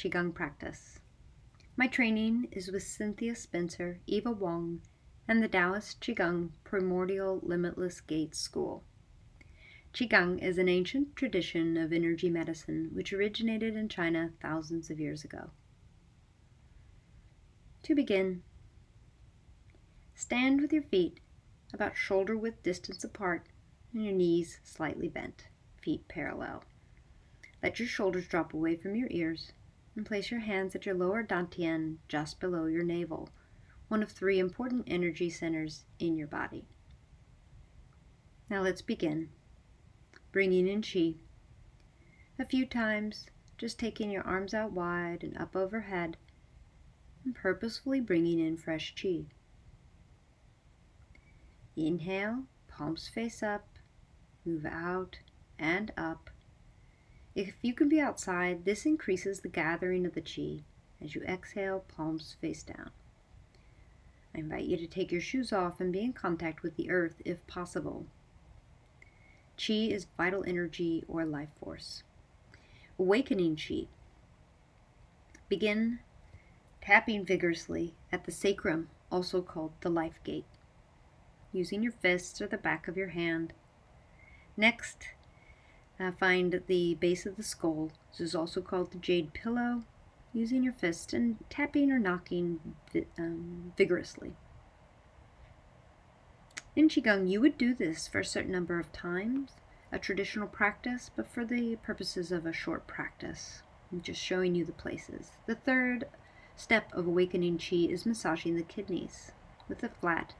Qigong practice. My training is with Cynthia Spencer, Eva Wong, and the Taoist Qigong Primordial Limitless Gates School. Qigong is an ancient tradition of energy medicine which originated in China thousands of years ago. To begin, stand with your feet about shoulder-width distance apart and your knees slightly bent, feet parallel. Let your shoulders drop away from your ears and place your hands at your lower dantian just below your navel, one of 3 important energy centers in your body. Now let's begin. Bringing in Qi. A few times, just taking your arms out wide and up overhead and purposefully bringing in fresh Qi. Inhale, palms face up, move out and up. If you can be outside, this increases the gathering of the Qi as you exhale, palms face down. I invite you to take your shoes off and be in contact with the earth if possible. Qi is vital energy or life force. Awakening Qi. Begin tapping vigorously at the sacrum, also called the life gate, using your fists or the back of your hand. Next, find the base of the skull. This is also called the jade pillow, using your fist and tapping or knocking vigorously. In Qigong, you would do this for a certain number of times, a traditional practice, but for the purposes of a short practice, I'm just showing you the places. The third step of awakening Qi is massaging the kidneys with the flat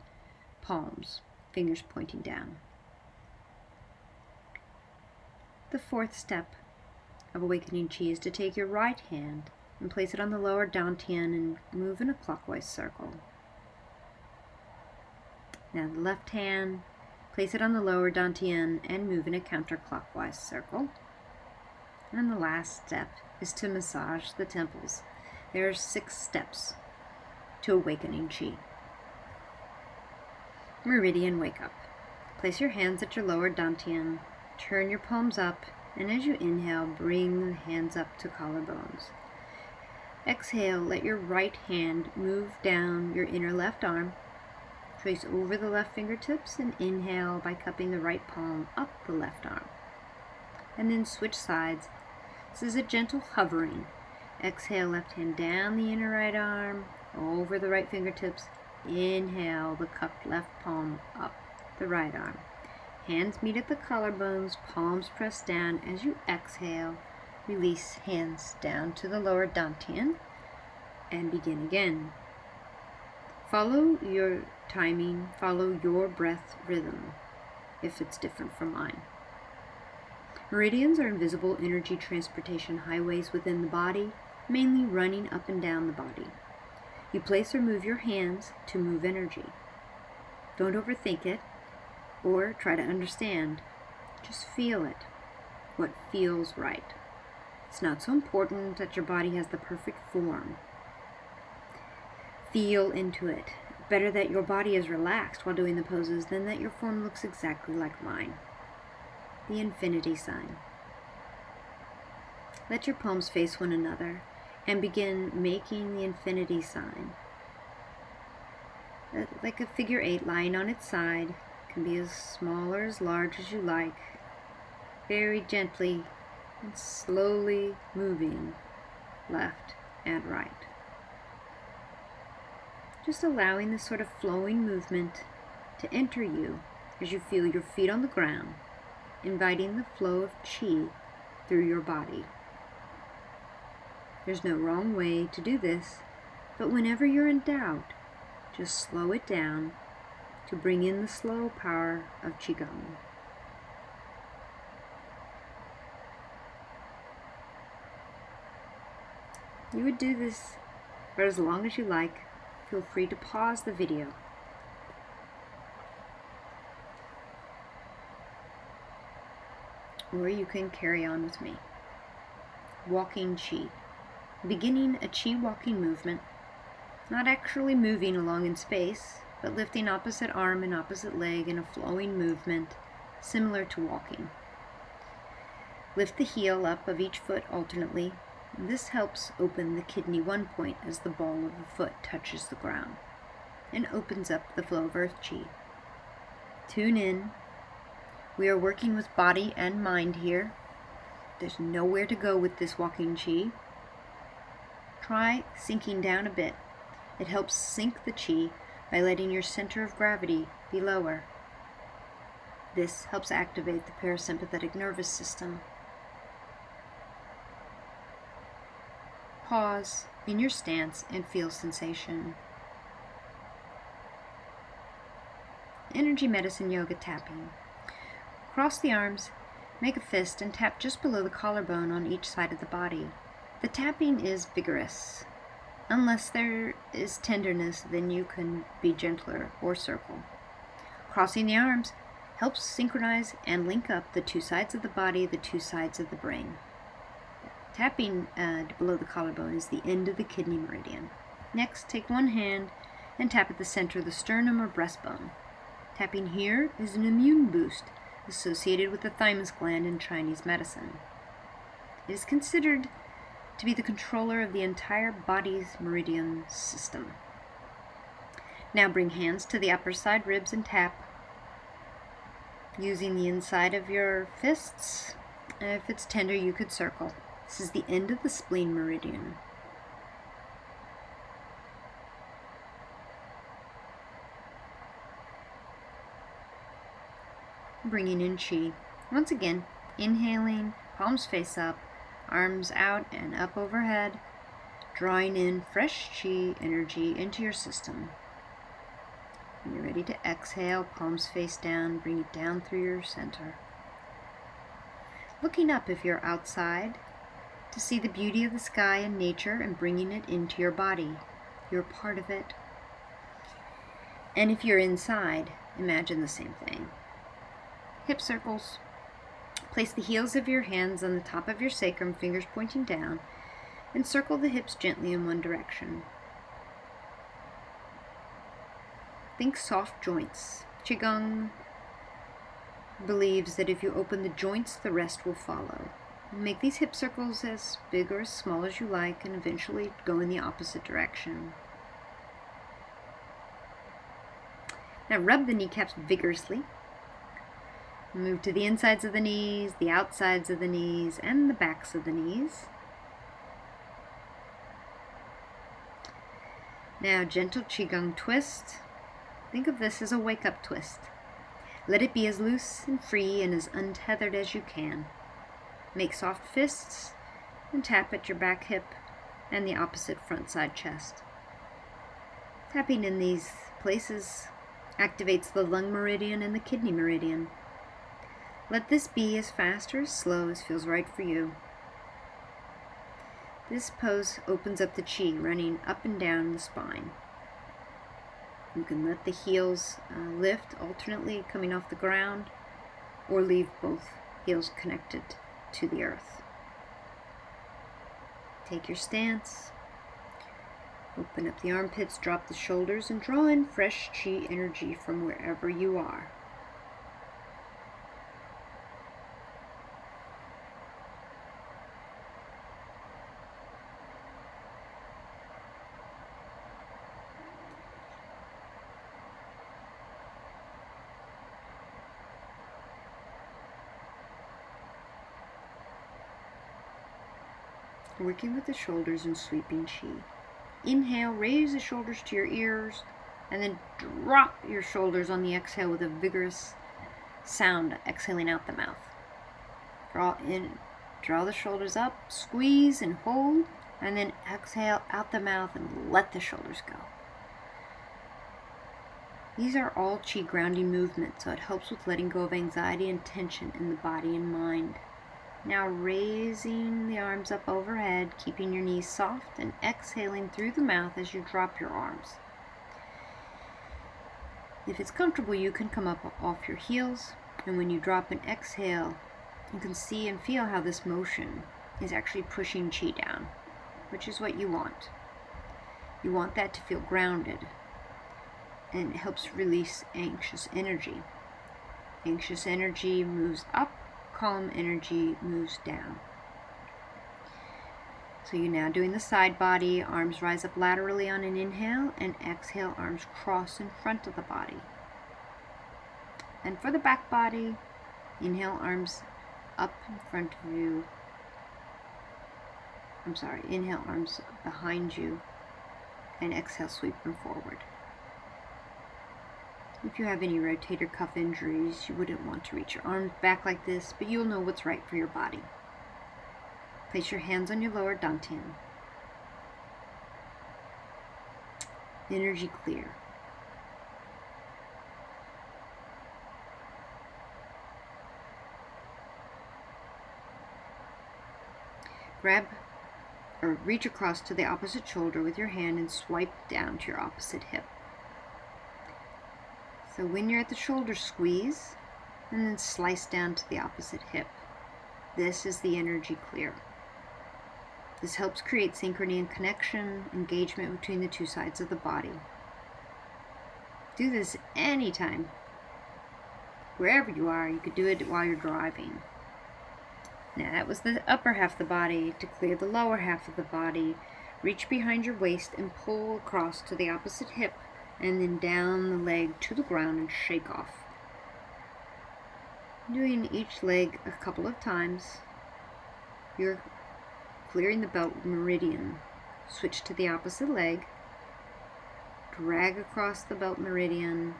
palms, fingers pointing down. The fourth step of awakening Qi is to take your right hand and place it on the lower dantian and move in a clockwise circle. Now the left hand, place it on the lower dantian and move in a counterclockwise circle. And the last step is to massage the temples. There are 6 steps to awakening Qi. Meridian wake up. Place your hands at your lower dantian. Turn your palms up, and as you inhale, bring the hands up to collarbones. Exhale, let your right hand move down your inner left arm. Trace over the left fingertips and inhale by cupping the right palm up the left arm. And then switch sides. This is a gentle hovering. Exhale, left hand down the inner right arm, over the right fingertips. Inhale, the cupped left palm up the right arm. Hands meet at the collarbones, palms press down. As you exhale, release hands down to the lower dantian and begin again. Follow your timing, follow your breath rhythm if it's different from mine. Meridians are invisible energy transportation highways within the body, mainly running up and down the body. You place or move your hands to move energy. Don't overthink it or try to understand. Just feel it, what feels right. It's not so important that your body has the perfect form. Feel into it. Better that your body is relaxed while doing the poses than that your form looks exactly like mine. The infinity sign. Let your palms face one another and begin making the infinity sign. Like a figure 8 lying on its side. Can be as small or as large as you like. Very gently and slowly moving left and right. Just allowing this sort of flowing movement to enter you as you feel your feet on the ground, inviting the flow of Qi through your body. There's no wrong way to do this, but whenever you're in doubt, just slow it down to bring in the slow power of Qigong. You would do this for as long as you like. Feel free to pause the video. Or you can carry on with me. Walking Qi. Beginning a Qi walking movement, not actually moving along in space, but lifting opposite arm and opposite leg in a flowing movement, similar to walking. Lift the heel up of each foot alternately, This helps open the kidney 1 point as the ball of the foot touches the ground and opens up the flow of earth chi. Tune in. We are working with body and mind here. There's nowhere to go with this walking chi. Try sinking down a bit. It helps sink the chi by letting your center of gravity be lower. This helps activate the parasympathetic nervous system. Pause in your stance and feel sensation. Energy medicine yoga tapping. Cross the arms, make a fist, and tap just below the collarbone on each side of the body. The tapping is vigorous. Unless there is tenderness, then you can be gentler or circle. Crossing the arms helps synchronize and link up the two sides of the body, the two sides of the brain. Tapping below the collarbone is the end of the kidney meridian. Next, take one hand and tap at the center of the sternum or breastbone. Tapping here is an immune boost associated with the thymus gland in Chinese medicine. It is considered to be the controller of the entire body's meridian system. Now bring hands to the upper side ribs and tap, using the inside of your fists. If it's tender, you could circle. This is the end of the spleen meridian. Bringing in Qi. Once again, inhaling, palms face up, arms out and up overhead, drawing in fresh Qi energy into your system. When you're ready to exhale, palms face down, bring it down through your center. Looking up if you're outside, to see the beauty of the sky and nature and bringing it into your body. You're part of it. And if you're inside, imagine the same thing. Hip circles. Place the heels of your hands on the top of your sacrum, fingers pointing down, and circle the hips gently in one direction. Think soft joints. Qi Gong believes that if you open the joints, the rest will follow. Make these hip circles as big or as small as you like, and eventually go in the opposite direction. Now rub the kneecaps vigorously. Move to the insides of the knees, the outsides of the knees, and the backs of the knees. Now gentle Qigong twist. Think of this as a wake-up twist. Let it be as loose and free and as untethered as you can. Make soft fists and tap at your back hip and the opposite front side chest. Tapping in these places activates the lung meridian and the kidney meridian. Let this be as fast or as slow as feels right for you. This pose opens up the Qi running up and down the spine. You can let the heels lift alternately coming off the ground, or leave both heels connected to the earth. Take your stance. Open up the armpits, drop the shoulders, and draw in fresh Qi energy from wherever you are. Working with the shoulders and sweeping Qi. Inhale, raise the shoulders to your ears, and then drop your shoulders on the exhale with a vigorous sound, exhaling out the mouth. Draw in, draw the shoulders up, squeeze and hold, and then exhale out the mouth and let the shoulders go. These are all Qi grounding movements, so it helps with letting go of anxiety and tension in the body and mind. Now raising the arms up overhead, keeping your knees soft, and exhaling through the mouth as you drop your arms. If it's comfortable, you can come up off your heels, and when you drop and exhale, you can see and feel how this motion is actually pushing Qi down, which is what you want. You want that to feel grounded, and it helps release anxious energy. Anxious energy moves up, calm energy moves down. So you're now doing the side body. Arms rise up laterally on an inhale, and exhale, arms cross in front of the body. And for the back body, inhale, arms up in front of you. Inhale, arms behind you, and exhale, sweep them forward. If you have any rotator cuff injuries, you wouldn't want to reach your arms back like this, but you'll know what's right for your body. Place your hands on your lower dantian. Energy clear. Grab or reach across to the opposite shoulder with your hand and swipe down to your opposite hip. So when you're at the shoulder, squeeze and then slice down to the opposite hip. This is the energy clear. This helps create synchrony and connection, engagement between the two sides of the body. Do this anytime. Wherever you are, you could do it while you're driving. Now that was the upper half of the body. To clear the lower half of the body, reach behind your waist and pull across to the opposite hip, and then down the leg to the ground and shake off. Doing each leg a couple of times, you're clearing the belt meridian. Switch to the opposite leg, drag across the belt meridian,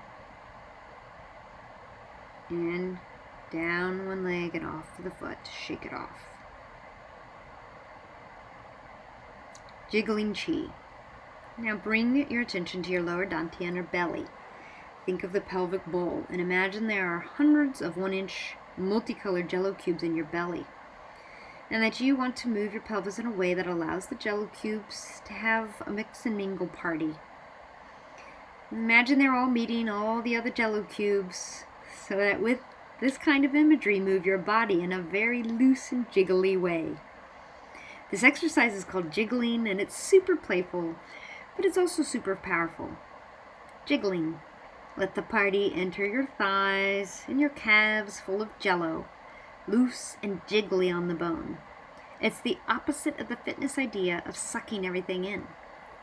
and down one leg and off the foot. Shake it off. Jiggling Qi. Now bring your attention to your lower dantian or belly. Think of the pelvic bowl and imagine there are hundreds of 1-inch multicolored jello cubes in your belly, and that you want to move your pelvis in a way that allows the jello cubes to have a mix and mingle party. Imagine they're all meeting all the other jello cubes, so that with this kind of imagery, move your body in a very loose and jiggly way. This exercise is called jiggling, and it's super playful, but it's also super powerful. Jiggling. Let the party enter your thighs and your calves full of jello, loose and jiggly on the bone. It's the opposite of the fitness idea of sucking everything in.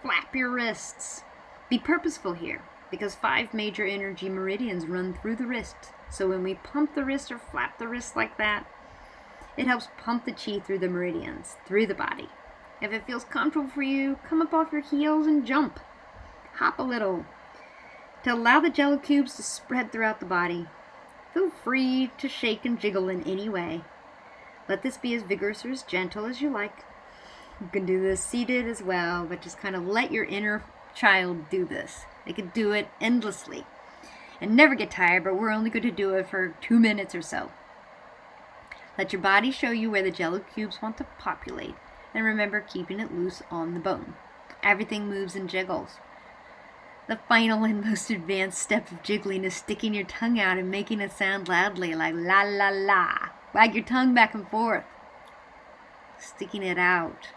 Flap your wrists. Be purposeful here, because 5 major energy meridians run through the wrist. So when we pump the wrist or flap the wrist like that, it helps pump the chi through the meridians, through the body. If it feels comfortable for you, come up off your heels and jump. Hop a little to allow the jello cubes to spread throughout the body. Feel free to shake and jiggle in any way. Let this be as vigorous or as gentle as you like. You can do this seated as well, but just kind of let your inner child do this. They could do it endlessly and never get tired, but we're only going to do it for 2 minutes or so. Let your body show you where the jello cubes want to populate, and remember keeping it loose on the bone. Everything moves and jiggles. The final and most advanced step of jiggling is sticking your tongue out and making it sound loudly, like la la la. Wag your tongue back and forth, sticking it out.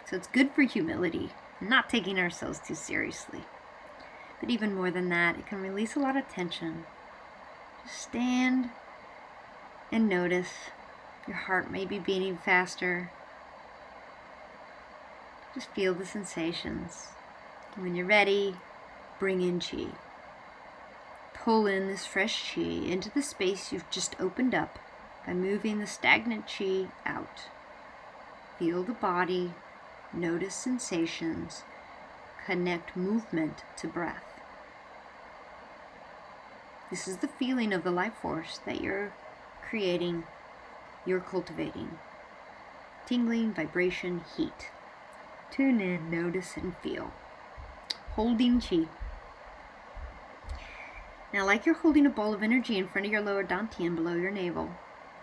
So it's good for humility and not taking ourselves too seriously. But even more than that, it can release a lot of tension. Just stand and notice. Your heart may be beating faster. Just feel the sensations. When you're ready, bring in Qi. Pull in this fresh Qi into the space you've just opened up by moving the stagnant Qi out. Feel the body, notice sensations, connect movement to breath. This is the feeling of the life force that you're creating, you're cultivating. Tingling, vibration, heat. Tune in, notice, and feel. Holding Qi. Now, like you're holding a ball of energy in front of your lower dantian below your navel.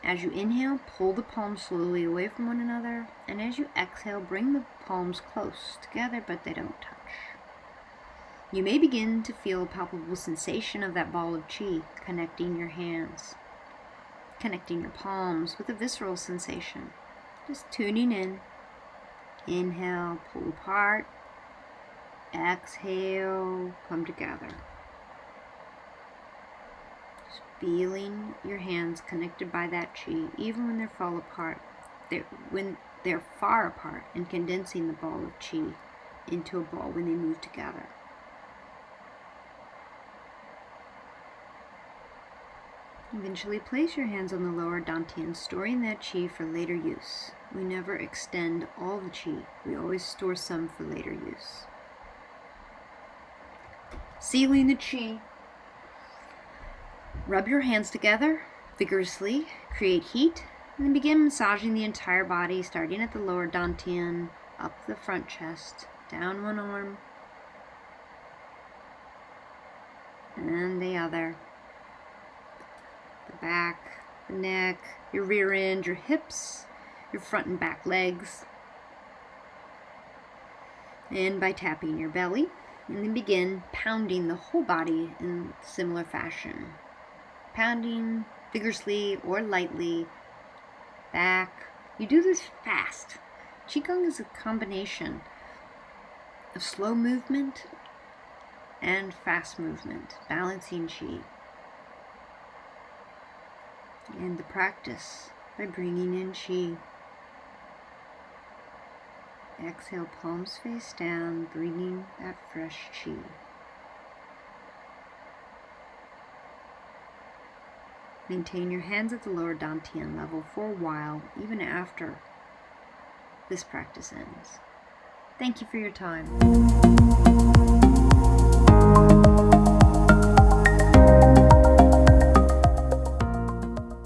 As you inhale, pull the palms slowly away from one another, and as you exhale, bring the palms close together, but they don't touch. You may begin to feel a palpable sensation of that ball of Qi connecting your hands, connecting your palms with a visceral sensation. Just tuning in. Inhale, pull apart. Exhale, come together. Just feeling your hands connected by that Qi, even when they fall apart. When They are far apart and condensing the ball of Qi into a ball when they move together. Eventually place your hands on the lower dantian, storing that Qi for later use. We never extend all the Qi. We always store some for later use. Sealing the Qi. Rub your hands together vigorously, create heat, and then begin massaging the entire body, starting at the lower dantian, up the front chest, down one arm, and the other. The back, the neck, your rear end, your hips, your front and back legs. And by tapping your belly, and then begin pounding the whole body in similar fashion. Pounding vigorously or lightly, back. You do this fast. Qigong is a combination of slow movement and fast movement, balancing Qi. And the practice by bringing in Qi. Exhale, palms face down, bringing that fresh Qi. Maintain your hands at the lower dantian level for a while, even after this practice ends. Thank you for your time.